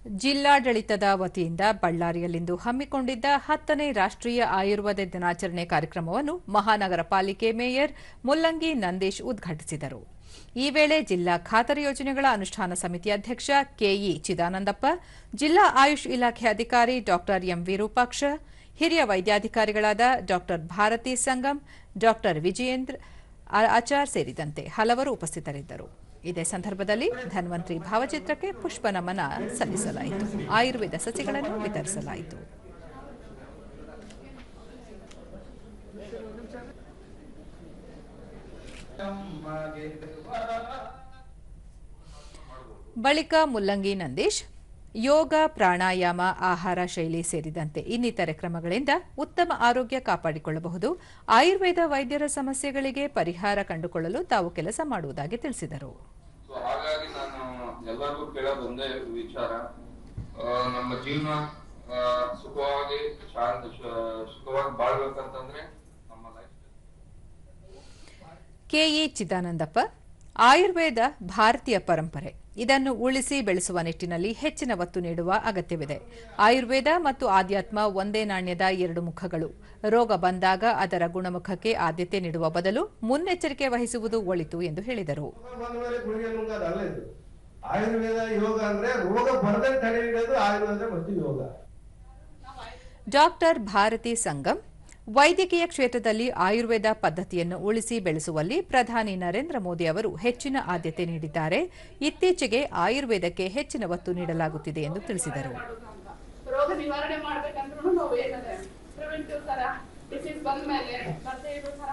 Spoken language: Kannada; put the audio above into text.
ಜಿಲ್ಲಾಡಳಿತದ ವತಿಯಿಂದ ಬಳ್ಳಾರಿಯಲ್ಲಿಂದು ಹಮ್ಮಿಕೊಂಡಿದ್ದ 10ನೇ ರಾಷ್ಟ್ರೀಯ ಆಯುರ್ವೇದ ದಿನಾಚರಣೆ ಕಾರ್ಯಕ್ರಮವನ್ನು ಮಹಾನಗರ ಪಾಲಿಕೆ ಮೇಯರ್ ಮುಲ್ಲಂಗಿ ನಂದೀಶ್ ಉದ್ಘಾಟಿಸಿದರು. ಈ ವೇಳೆ ಜಿಲ್ಲಾ ಖಾತರಿ ಯೋಜನೆಗಳ ಅನುಷ್ಠಾನ ಸಮಿತಿ ಅಧ್ಯಕ್ಷ ಕೆಇ ಚಿದಾನಂದಪ್ಪ, ಜಿಲ್ಲಾ ಆಯುಷ್ ಇಲಾಖೆ ಅಧಿಕಾರಿ ಡಾ ಎಂ ವಿರೂಪಾಕ್ಷ, ಹಿರಿಯ ವೈದ್ಯಾಧಿಕಾರಿಗಳಾದ ಡಾ ಭಾರತಿ ಸಂಗಮ್, ಡಾ ವಿಜಯೇಂದ್ರ ಆಚಾರ್ ಸೇರಿದಂತೆ ಹಲವರು ಉಪಸ್ಥಿತರಿದ್ದರು. ಇದೇ ಸಂದರ್ಭದಲ್ಲಿ ಧನ್ವಂತ್ರಿ ಭಾವಚಿತ್ರಕ್ಕೆ ಪುಷ್ಪ ನಮನ ಸಲ್ಲಿಸಲಾಯಿತು. ಆಯುರ್ವೇದ ಸಸಿಗಳನ್ನು ವಿತರಿಸಲಾಯಿತು. ಬಳಿಕ ಮುಲ್ಲಂಗಿ ನಂದೀಶ್ ಯೋಗ, ಪ್ರಾಣಾಯಾಮ, ಆಹಾರ ಶೈಲಿ ಸೇರಿದಂತೆ ಇನ್ನಿತರೆ ಕ್ರಮಗಳಿಂದ ಉತ್ತಮ ಆರೋಗ್ಯ ಕಾಪಾಡಿಕೊಳ್ಳಬಹುದು. ಆಯುರ್ವೇದ ವೈದ್ಯರ ಸಮಸ್ಯೆಗಳಿಗೆ ಪರಿಹಾರ ಕಂಡುಕೊಳ್ಳಲು ತಾವು ಕೆಲಸ ಮಾಡುವುದಾಗಿ ತಿಳಿಸಿದರು. ಹಾಗಾಗಿ ನಾನು ಎಲ್ಲರಿಗೂ ಕೇಳೋದು ಒಂದೇ ವಿಚಾರ, ನಮ್ಮ ಜೀವನ ಸುಖವಾಗಿ ಬಾಳ್ಬೇಕಂತಂದ್ರೆ ನಮ್ಮ ಲೈಫ್. ಕೆಇ ಚಿದಾನಂದಪ್ಪ, ಆಯುರ್ವೇದ ಭಾರತೀಯ ಪರಂಪರೆ, ಇದನ್ನು ಉಳಿಸಿ ಬೆಳೆಸುವ ನಿಟ್ಟಿನಲ್ಲಿ ಹೆಚ್ಚಿನ ಒತ್ತು ನೀಡುವ ಅಗತ್ಯವಿದೆ. ಆಯುರ್ವೇದ ಮತ್ತು ಆಧ್ಯಾತ್ಮ ಒಂದೇ ನಾಣ್ಯದ ಎರಡು ಮುಖಗಳು. ರೋಗ ಬಂದಾಗ ಅದರ ಗುಣಮುಖಕ್ಕೆ ಆದ್ಯತೆ ನೀಡುವ ಬದಲು ಮುನ್ನೆಚ್ಚರಿಕೆ ವಹಿಸುವುದು ಒಳಿತು ಎಂದು ಹೇಳಿದರು. ಡಾಕ್ಟರ್ ಭಾರತಿ ಸಂಗಮ್, ವೈದ್ಯಕೀಯ ಕ್ಷೇತ್ರದಲ್ಲಿ ಆಯುರ್ವೇದ ಪದ್ಧತಿಯನ್ನು ಉಳಿಸಿ ಬೆಳೆಸುವಲ್ಲಿ ಪ್ರಧಾನಿ ನರೇಂದ್ರ ಮೋದಿ ಅವರು ಹೆಚ್ಚಿನ ಆದ್ಯತೆ ನೀಡಿದ್ದಾರೆ. ಇತ್ತೀಚೆಗೆ ಆಯುರ್ವೇದಕ್ಕೆ ಹೆಚ್ಚಿನ ಒತ್ತು ನೀಡಲಾಗುತ್ತಿದೆ ಎಂದು ತಿಳಿಸಿದರು. ರೋಗ ನಿವಾರಣೆ ಮಾಡಬೇಕಂದ್ರೂ ನಾವು ಏನಂದ್ರೆ ಪ್ರಿವೆಂಟಿವ್ ತರ ಡಿಸೀಸ್ ಬಂದ ಮೇಲೆ ಮತ್ತೆ ಇದು ತರ